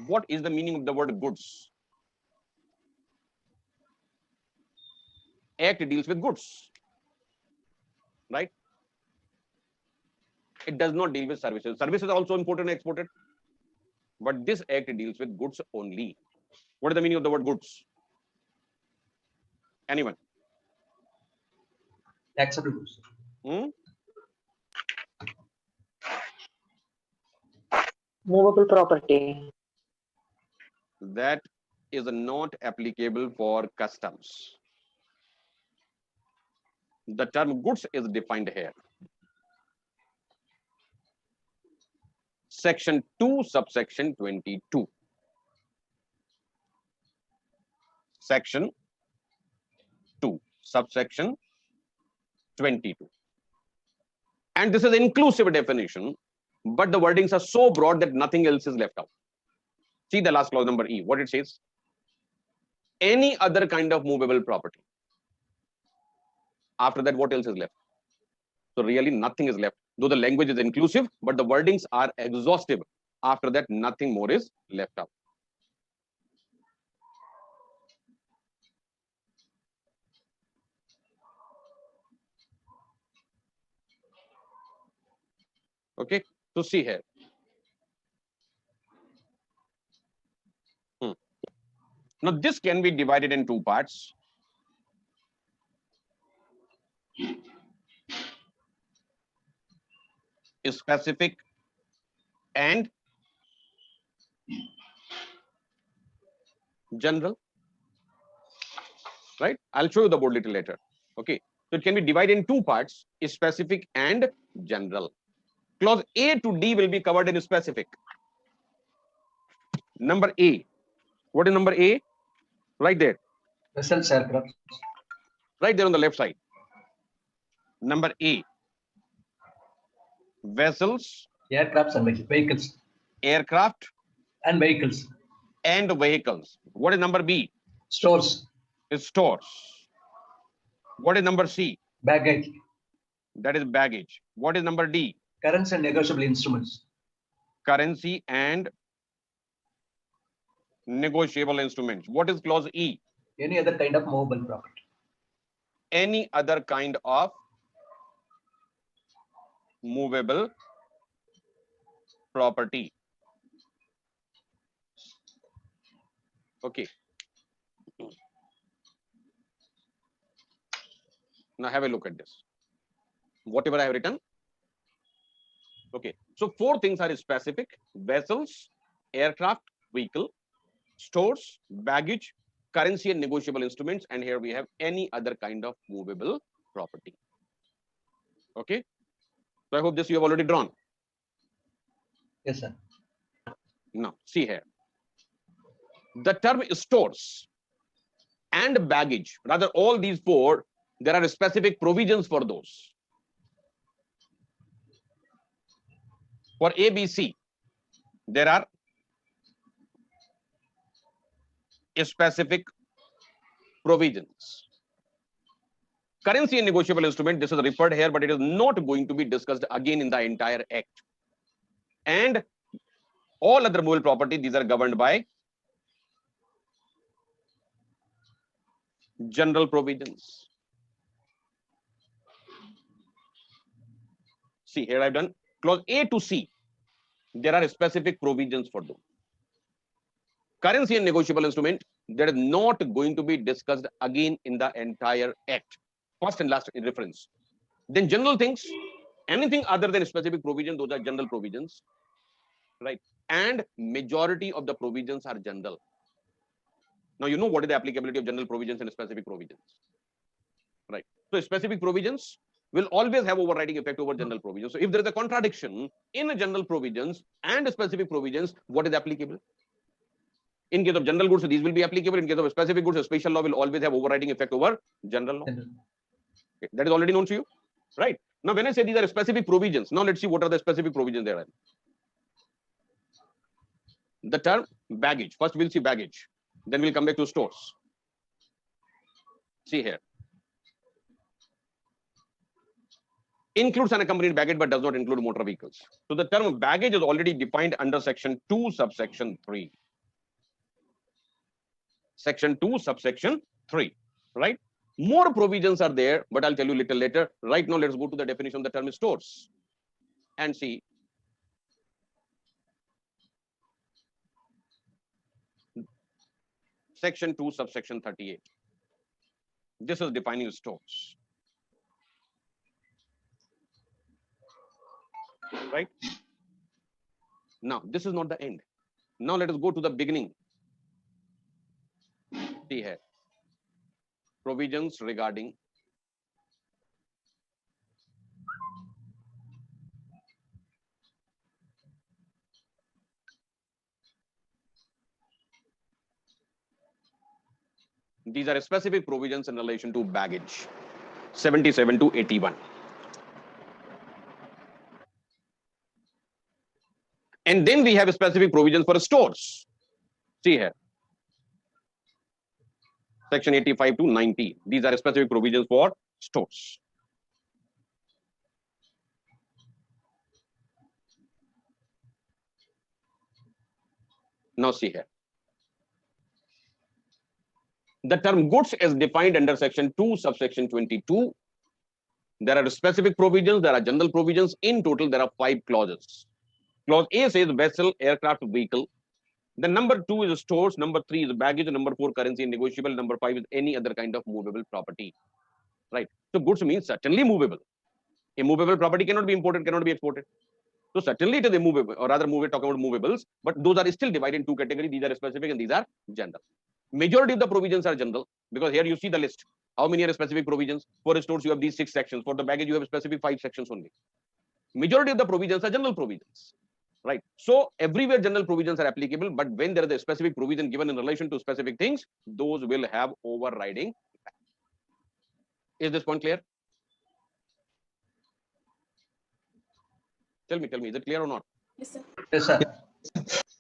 What is the meaning of the word goods? Act deals with goods, right? It does not deal with services. Services are also imported and exported, but this act deals with goods only. What is the meaning of the word goods? Anyone? Accepted goods. Hmm? Movable property. That is not applicable for customs. The term goods is defined here. Section 2, subsection 22. Section 2, subsection 22. And this is inclusive definition, but the wordings are so broad that nothing else is left out. See the last clause number E, what it says. Any other kind of movable property. After that, what else is left? So really nothing is left. Though the language is inclusive, but the wordings are exhaustive. After that, nothing more is left out. Okay, so see here. Now this can be divided in two parts. Specific and general, right? I'll show you the board little later. Okay, so it can be divided in two parts, specific and general. Clause A to D will be covered in specific. Number A. What is number A? Right there. Vessels, aircraft. Right there on the left side. Number A. Vessels, Aircrafts and vehicles. aircraft, And vehicles. and vehicles. What is number B? Stores. Is stores. What is number C? Baggage. That is baggage. What is number D? Currency and negotiable instruments. Currency and negotiable instruments. What is clause E? Any other kind of movable property. Any other kind of movable property. Okay. Now have a look at this. Whatever I have written. Okay. So four things are specific: vessels, aircraft, vehicle, stores, baggage, currency and negotiable instruments, and here we have any other kind of movable property. Okay. So I hope this you have already drawn. Yes, sir. Now see here. The term stores and baggage, rather all these four, there are specific provisions for those. For ABC, there are specific provisions. Currency and negotiable instrument, this is referred here, but it is not going to be discussed again in the entire act. And all other movable property, these are governed by general provisions. See, here I've done clause A to C. There are specific provisions for them. Currency and negotiable instrument, that is not going to be discussed again in the entire act. First and last reference. Then general things, anything other than specific provision, those are general provisions, right? And majority of the provisions are general. Now you know what is the applicability of general provisions and specific provisions, right? So specific provisions will always have overriding effect over general provisions. So if there is a contradiction in a general provisions and specific provisions, what is applicable? In case of general goods, these will be applicable. In case of specific goods, a special law will always have overriding effect over general law. Okay, that is already known to you, right? Now, when I say these are specific provisions, now let's see what are the specific provisions there are. The term baggage. First, we'll see baggage. Then we'll come back to stores. See here. Includes unaccompanied baggage but does not include motor vehicles. So the term baggage is already defined under section 2, subsection 3. section 2, subsection 3, right? More provisions are there, but I'll tell you a little later. Right now, let's go to the definition of the term stores and see. Section 2, subsection 38. This is defining stores, right? Now, this is not the end. Now, let us go to the beginning. See here. Provisions regarding these are specific provisions in relation to baggage. 77 to 81. And then we have specific provisions for stores. See here. Section 85 to 90. These are specific provisions for stores. Now see here. The term goods is defined under section 2, subsection 22. There are specific provisions, there are general provisions. In total, there are 5 clauses. Clause A says vessel, aircraft, vehicle. The number 2 is stores, number 3 is baggage, number 4 currency and negotiable, number 5 is any other kind of movable property. Right. So goods means certainly movable. Immovable property cannot be imported, cannot be exported. So certainly it is immovable, or rather talking about movables, but those are still divided in 2 categories. These are specific and these are general. Majority of the provisions are general, because here you see the list. How many are specific provisions? For stores, you have these 6 sections. For the baggage, you have specific 5 sections only. Majority of the provisions are general provisions. Right. So everywhere general provisions are applicable, but when there is a specific provision given in relation to specific things, those will have overriding effect. Is this point clear? Tell me, is it clear or not? Yes, sir. Yes, sir.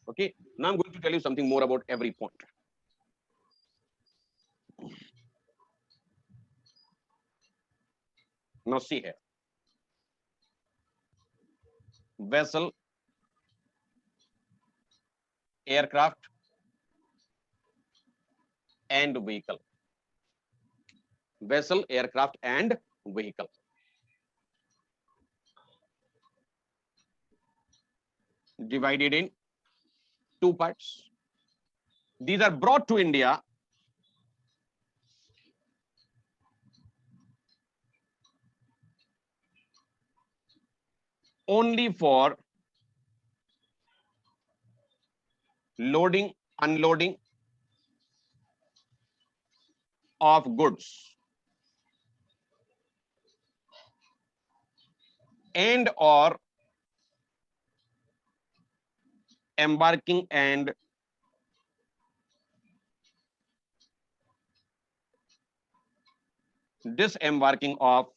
Okay. Now I'm going to tell you something more about every point. Now see here. Vessel, aircraft, and vehicle. Vessel, aircraft, and vehicle. Divided in 2 parts. These are brought to India only for loading, unloading of goods and or embarking and disembarking of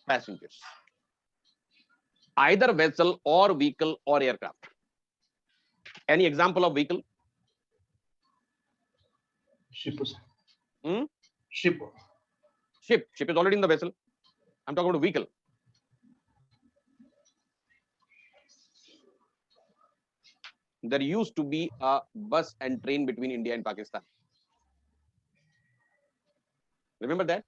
passengers. Either vessel or vehicle or aircraft. Any example of vehicle? Ship. Hmm? Ship. Ship. Ship is already in the vessel. I'm talking about vehicle. There used to be a bus and train between India and Pakistan. Remember that?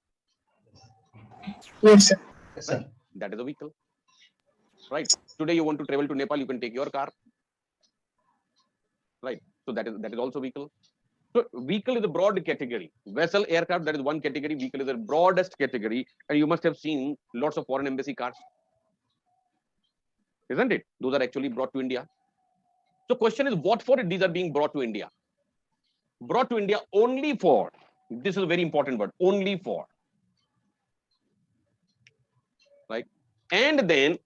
Yes, sir. Yes, sir. Right? That is a vehicle. Right. Today you want to travel to Nepal, you can take your car. Right. So that is also vehicle. So vehicle is a broad category. Vessel, aircraft, that is one category. Vehicle is the broadest category. And you must have seen lots of foreign embassy cars. Isn't it? Those are actually brought to India. So question is, what for these are being brought to India? Brought to India only for, this is a very important word, only for. Right. And then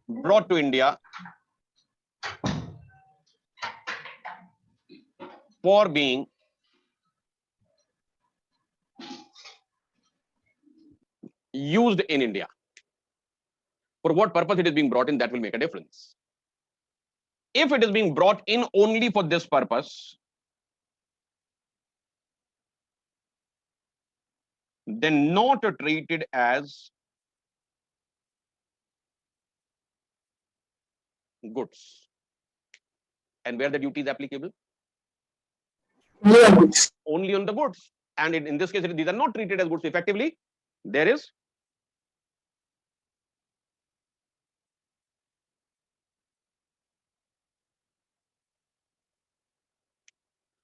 brought to India for being used in India. For what purpose it is being brought in, that will make a difference. If it is being brought in only for this purpose, then not treated as goods. And where the duty is applicable? Only on goods. Only on the goods. And in this case, these are not treated as goods. Effectively, there is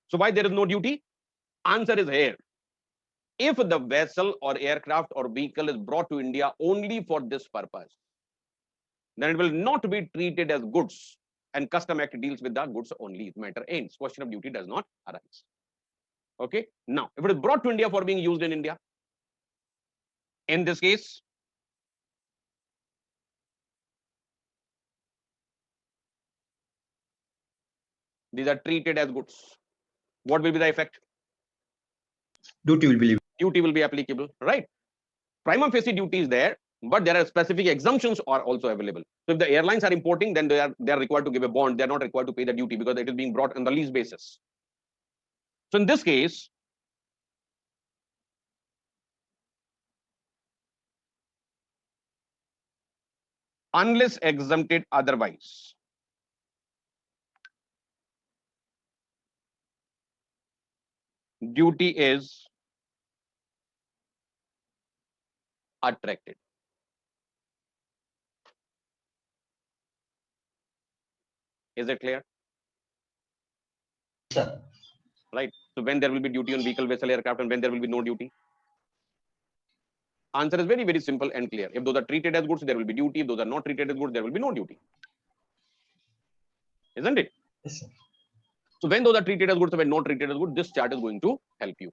so why there is no duty? Answer is here. If the vessel or aircraft or vehicle is brought to India only for this purpose, then it will not be treated as goods, and Custom Act deals with the goods only. Matter ends. Question of duty does not arise. Okay. Now, if it is brought to India for being used in India, in this case, these are treated as goods. What will be the effect? Duty will be Duty will be applicable, right? Prima facie duty is there, but there are specific exemptions are also available. So if the airlines are importing, then they are required to give a bond. They are not required to pay the duty because it is being brought on the lease basis. So in this case, unless exempted otherwise, duty is attracted. Is it clear? Sir. Right. So when there will be duty on vehicle, vessel, aircraft, and when there will be no duty? Answer is very, very simple and clear. If those are treated as goods, there will be duty. If those are not treated as goods, there will be no duty. Isn't it? Yes, sir. So when those are treated as goods, when not treated as goods, this chart is going to help you.